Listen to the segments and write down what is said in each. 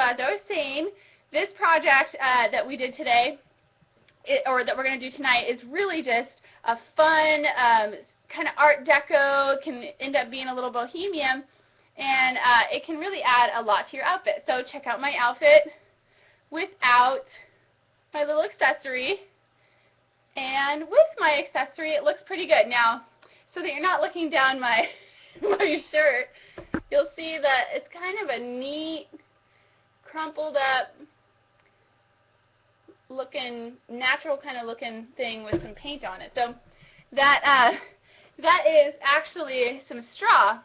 as I was saying, this project that we did today, or that we're going to do tonight, is really just a fun kind of art deco. Can end up being a little bohemian, and it can really add a lot to your outfit. So check out my outfit without my little accessory, and with my accessory it looks pretty good. Now, so that you're not looking down my my shirt, you'll see that it's kind of a neat, crumpled up looking, natural kind of looking thing with some paint on it. So that is actually some straw.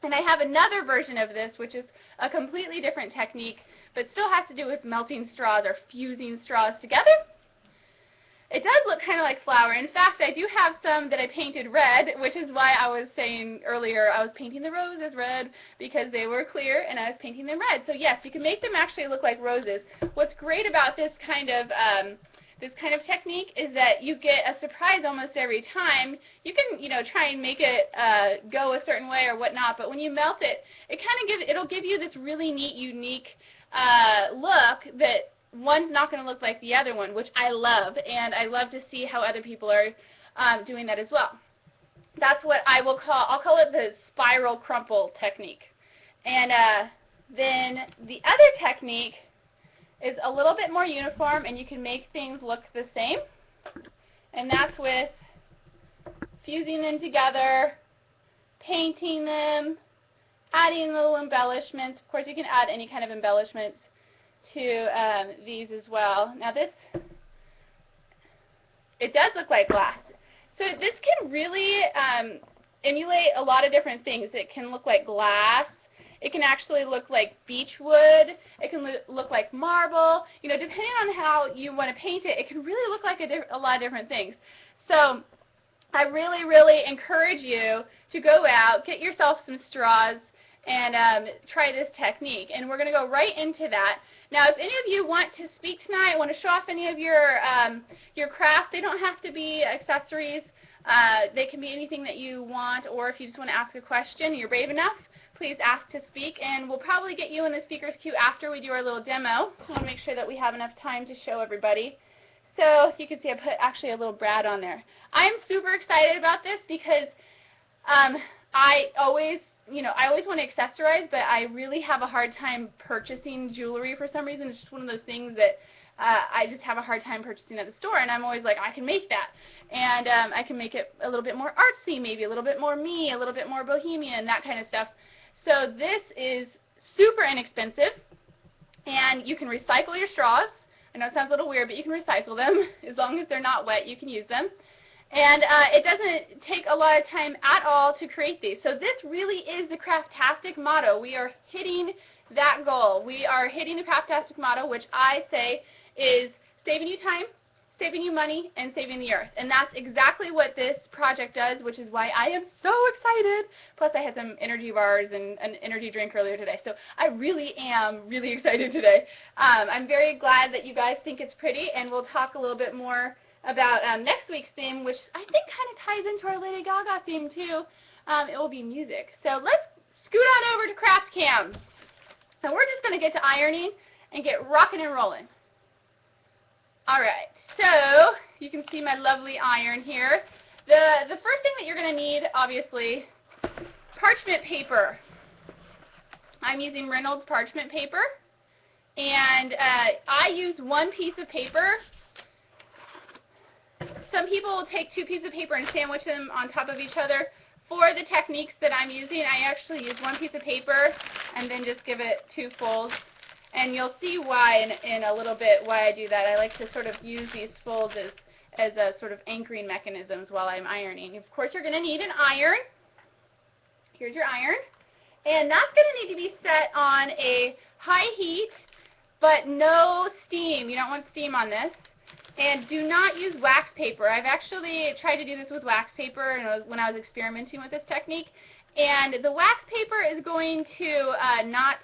And I have another version of this, which is a completely different technique, but still has to do with melting straws or fusing straws together. It does look kind of like flour. In fact, I do have some that I painted red, which is why I was saying earlier I was painting the roses red, because they were clear and I was painting them red. So yes, you can make them actually look like roses. What's great about this kind of technique is that you get a surprise almost every time. You can, try and make it go a certain way or whatnot, but when you melt it, it'll give you this really neat, unique look that one's not going to look like the other one, which I love, and I love to see how other people are doing that as well. That's what I'll call it the spiral crumple technique. And then the other technique is a little bit more uniform, and you can make things look the same, and that's with fusing them together, painting them, adding little embellishments. Of course, you can add any kind of embellishments to these as well. Now it does look like glass. So this can really emulate a lot of different things. It can look like glass. It can actually look like beech wood. It can look like marble. Depending on how you want to paint it, it can really look like a lot of different things. So I really, really encourage you to go out, get yourself some straws, and try this technique. And we're going to go right into that. Now, if any of you want to speak tonight, want to show off any of your crafts, they don't have to be accessories. They can be anything that you want, or if you just want to ask a question and you're brave enough, please ask to speak, and we'll probably get you in the speaker's queue after we do our little demo. I want to make sure that we have enough time to show everybody. So you can see I put actually a little Brad on there. I'm super excited about this because I always want to accessorize, but I really have a hard time purchasing jewelry for some reason. It's just one of those things that I just have a hard time purchasing at the store, and I'm always like, I can make that. And I can make it a little bit more artsy, maybe a little bit more me, a little bit more bohemian, that kind of stuff. So this is super inexpensive, and you can recycle your straws. I know it sounds a little weird, but you can recycle them. As long as they're not wet, you can use them. And it doesn't take a lot of time at all to create these. So this really is the Craftastic motto. We are hitting that goal. We are hitting the Craftastic motto, which I say is saving you time, saving you money, and saving the earth. And that's exactly what this project does, which is why I am so excited. Plus, I had some energy bars and an energy drink earlier today. So I really am really excited today. I'm very glad that you guys think it's pretty, and we'll talk a little bit more about next week's theme, which I think kind of ties into our Lady Gaga theme too. It will be music. So let's scoot on over to Craft Cam. And we're just going to get to ironing and get rocking and rolling. All right, so you can see my lovely iron here. The first thing that you're going to need, obviously, parchment paper. I'm using Reynolds parchment paper, and I use one piece of paper. Some people will take two pieces of paper and sandwich them on top of each other. For the techniques that I'm using, I actually use one piece of paper and then just give it two folds. And you'll see why in a little bit why I do that. I like to sort of use these folds as a sort of anchoring mechanisms while I'm ironing. Of course, you're going to need an iron. Here's your iron. And that's going to need to be set on a high heat, but no steam. You don't want steam on this. And do not use wax paper. I've actually tried to do this with wax paper when I was experimenting with this technique. And the wax paper is going to not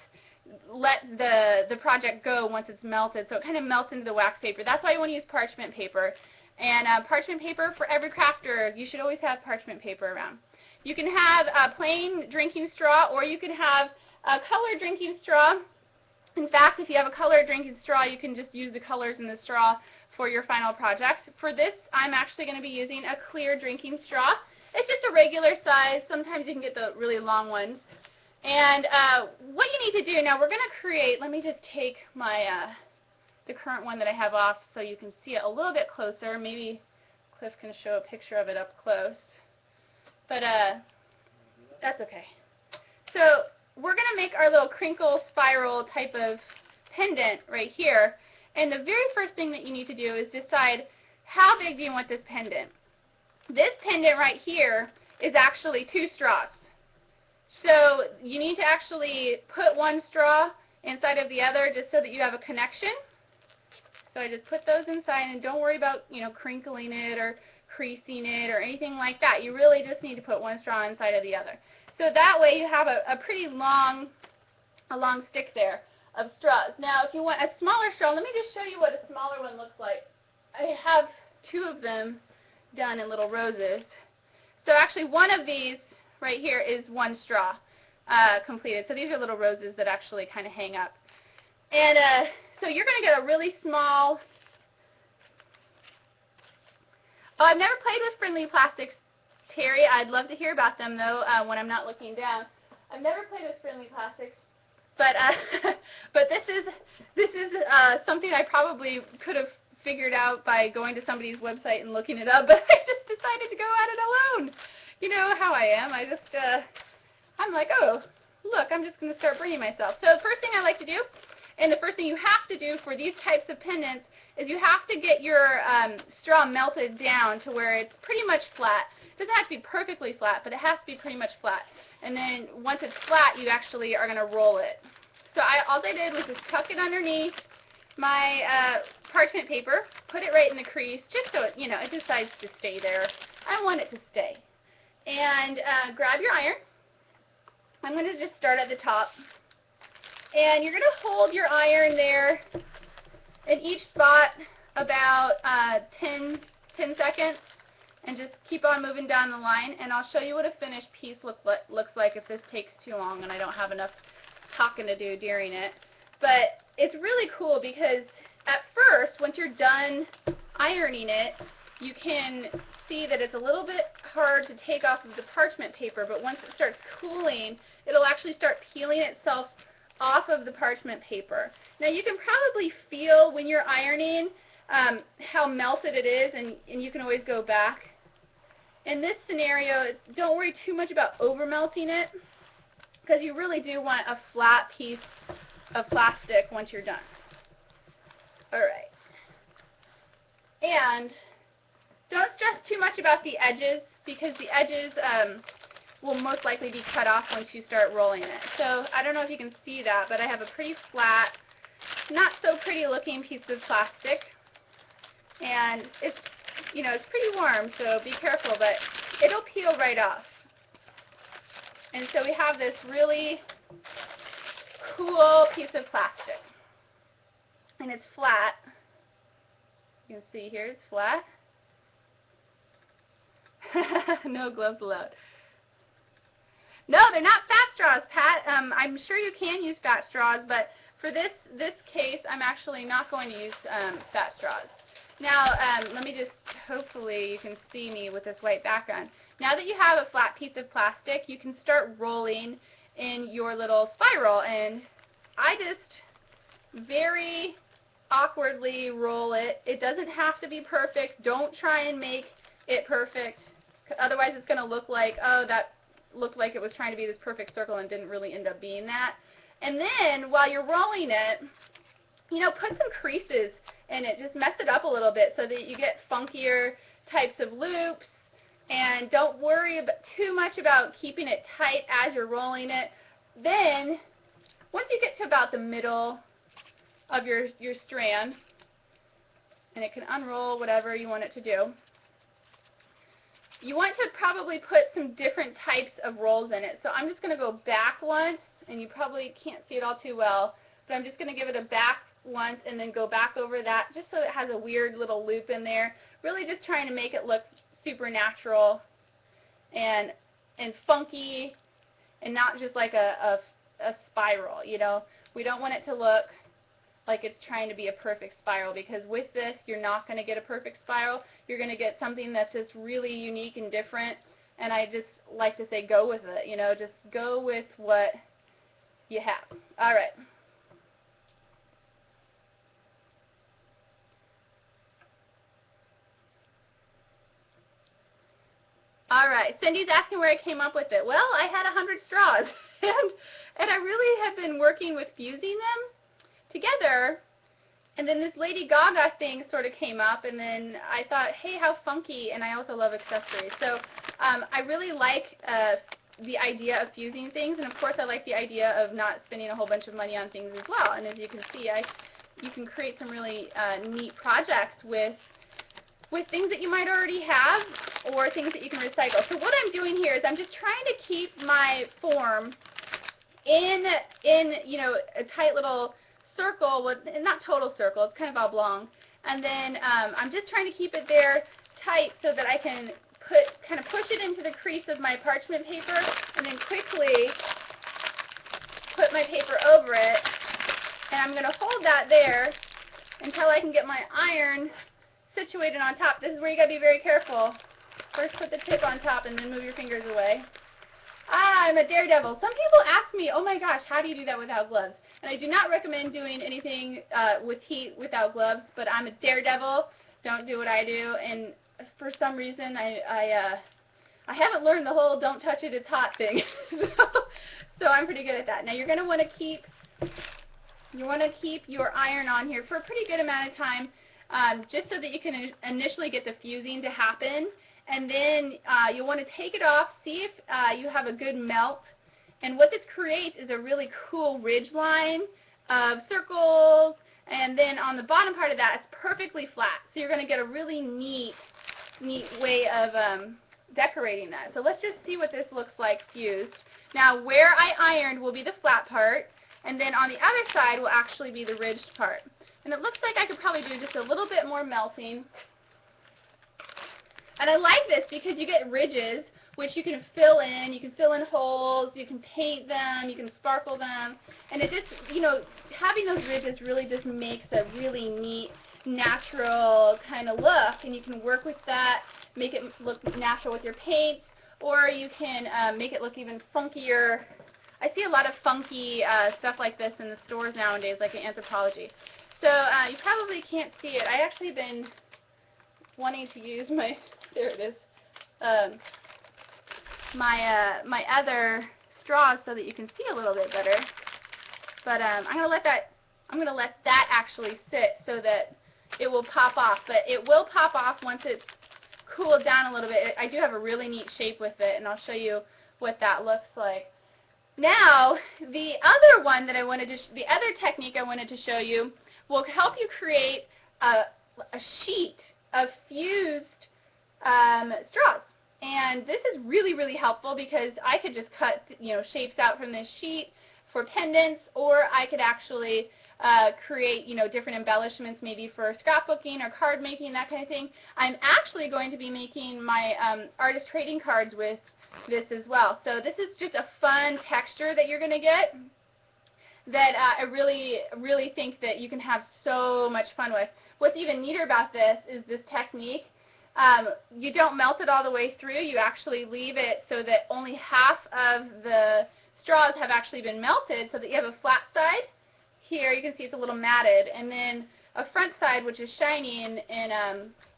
let the project go once it's melted. So it kind of melts into the wax paper. That's why you want to use parchment paper. And parchment paper, for every crafter, you should always have parchment paper around. You can have a plain drinking straw, or you can have a colored drinking straw. In fact, if you have a colored drinking straw, you can just use the colors in the straw for your final project. For this, I'm actually going to be using a clear drinking straw. It's just a regular size. Sometimes you can get the really long ones. And what you need to do, now we're going to create, let me just take my the current one that I have off so you can see it a little bit closer. Maybe Cliff can show a picture of it up close. But that's okay. So we're going to make our little crinkle spiral type of pendant right here. And the very first thing that you need to do is decide how big do you want this pendant. This pendant right here is actually 2 straws. So you need to actually put one straw inside of the other just so that you have a connection. So I just put those inside, and don't worry about, crinkling it or creasing it or anything like that. You really just need to put one straw inside of the other. So that way you have a pretty long stick there of straws. Now if you want a smaller straw, let me just show you what a smaller one looks like. I have 2 of them done in little roses. So actually one of these right here is 1 straw completed. So these are little roses that actually kind of hang up. And so you're going to get a really small, I've never played with friendly plastics, Terry. I'd love to hear about them though when I'm not looking down. I've never played with friendly plastics, but but this is something I probably could have figured out by going to somebody's website and looking it up, but I just decided to go at it alone. You know how I am. I'm like, oh, look, I'm just going to start burning myself. So the first thing I like to do, and the first thing you have to do for these types of pendants, is you have to get your straw melted down to where it's pretty much flat. It doesn't have to be perfectly flat, but it has to be pretty much flat. And then once it's flat, you actually are going to roll it. So all I did was just tuck it underneath my parchment paper, put it right in the crease, just so it decides to stay there. I want it to stay. And grab your iron. I'm going to just start at the top. And you're going to hold your iron there in each spot about 10 seconds, and just keep on moving down the line. And I'll show you what a finished piece looks like if this takes too long and I don't have enough talking to do during it. But it's really cool because at first, once you're done ironing it, you can see that it's a little bit hard to take off of the parchment paper, but once it starts cooling, it'll actually start peeling itself off of the parchment paper. Now you can probably feel when you're ironing how melted it is, and you can always go back. In this scenario, don't worry too much about over melting it, because you really do want a flat piece of plastic once you're done. Alright. And don't stress too much about the edges, because the edges will most likely be cut off once you start rolling it. So I don't know if you can see that, but I have a pretty flat, not so pretty looking piece of plastic. And it's, it's pretty warm, so be careful, but it'll peel right off. And so we have this really cool piece of plastic. And it's flat. You can see here it's flat. No gloves allowed. No, they're not fat straws, Pat. I'm sure you can use fat straws, but for this case, I'm actually not going to use fat straws. Now, let me just, hopefully you can see me with this white background. Now that you have a flat piece of plastic, you can start rolling in your little spiral, and I just very awkwardly roll it. It doesn't have to be perfect. Don't try and make it perfect. Otherwise it's going to look like, oh, that looked like it was trying to be this perfect circle and didn't really end up being that. And then while you're rolling it, put some creases in it. Just mess it up a little bit so that you get funkier types of loops. And don't worry too much about keeping it tight as you're rolling it. Then once you get to about the middle of your strand, and it can unroll whatever you want it to do, you want to probably put some different types of rolls in it. So I'm just going to go back once, and you probably can't see it all too well, but I'm just going to give it a back once and then go back over that just so it has a weird little loop in there. Really just trying to make it look super natural and funky, and not just like a a spiral, you know. We don't want it to look like it's trying to be a perfect spiral, because with this you're not going to get a perfect spiral. You're going to get something that's just really unique and different, and I just like to say go with it, you know, just go with what you have. All right. All right, Cindy's asking where I came up with it. Well, I had 100 straws, and I really have been working with fusing them together, and then this Lady Gaga thing sort of came up, and then I thought, hey, how funky, and I also love accessories. So I really like the idea of fusing things, and of course I like the idea of not spending a whole bunch of money on things as well. And as you can see, you can create some really neat projects with things that you might already have or things that you can recycle. So what I'm doing here is I'm just trying to keep my form in you know, a tight little circle, with not total circle, it's kind of oblong. And then I'm just trying to keep it there tight so that I can kind of push it into the crease of my parchment paper, and then quickly put my paper over it. And I'm going to hold that there until I can get my iron situated on top. This is where you got to be very careful. First put the tip on top and then move your fingers away. Ah, I'm a daredevil. Some people ask me, oh my gosh, how do you do that without gloves? And I do not recommend doing anything with heat without gloves, but I'm a daredevil. Don't do what I do. And for some reason, I haven't learned the whole don't touch it, it's hot thing. So I'm pretty good at that. Now you're going to want to keep your iron on here for a pretty good amount of time, just so that you can initially get the fusing to happen. And then you'll want to take it off, see if you have a good melt. And what this creates is a really cool ridge line of circles. And then on the bottom part of that, it's perfectly flat. So you're going to get a really neat way of decorating that. So let's just see what this looks like fused. Now where I ironed will be the flat part, and then on the other side will actually be the ridged part. And it looks like I could probably do just a little bit more melting. And I like this because you get ridges, which you can fill in holes, you can paint them, you can sparkle them, and it just, you know, having those ridges really just makes a really neat, natural kind of look, and you can work with that, make it look natural with your paints, or you can make it look even funkier. I see a lot of funky stuff like this in the stores nowadays, like in Anthropologie. So you probably can't see it. I actually been wanting to use my, there it is, my other straws so that you can see a little bit better. But I'm gonna let that actually sit so that it will pop off. But it will pop off once it's cooled down a little bit. I do have a really neat shape with it, and I'll show you what that looks like. Now, the other one that I wanted to, the other technique I wanted to show you will help you create a sheet of fused straws. And this is really, really helpful because I could just cut, you know, shapes out from this sheet for pendants, or I could actually create, you know, different embellishments maybe for scrapbooking or card making, that kind of thing. I'm actually going to be making my artist trading cards with this as well. So this is just a fun texture that you're going to get that I really, really think that you can have so much fun with. What's even neater about this is this technique. You don't melt it all the way through. You actually leave it so that only half of the straws have actually been melted, so that you have a flat side. Here you can see it's a little matted, and then a front side which is shiny, and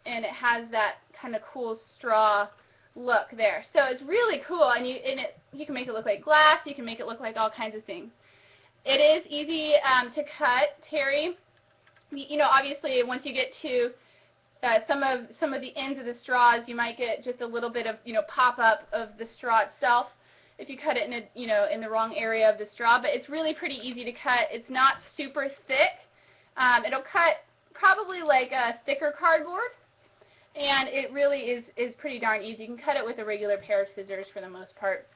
it has that kind of cool straw look there. So it's really cool, and you can make it look like glass. You can make it look like all kinds of things. It is easy to cut, Terry. You know, obviously once you get to some of the ends of the straws, you might get just a little bit of, you know, pop up of the straw itself if you cut it in a, you know, in the wrong area of the straw. But it's really pretty easy to cut. It's not super thick. It'll cut probably like a thicker cardboard, and it really is pretty darn easy. You can cut it with a regular pair of scissors for the most part,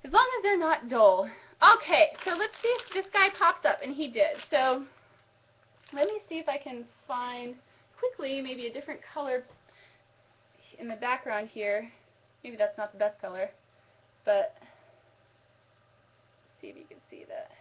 as long as they're not dull. Okay, so let's see if this guy pops up, and he did. So let me see if I can find quickly maybe a different color in the background here. Maybe that's not the best color, but see if you can see that.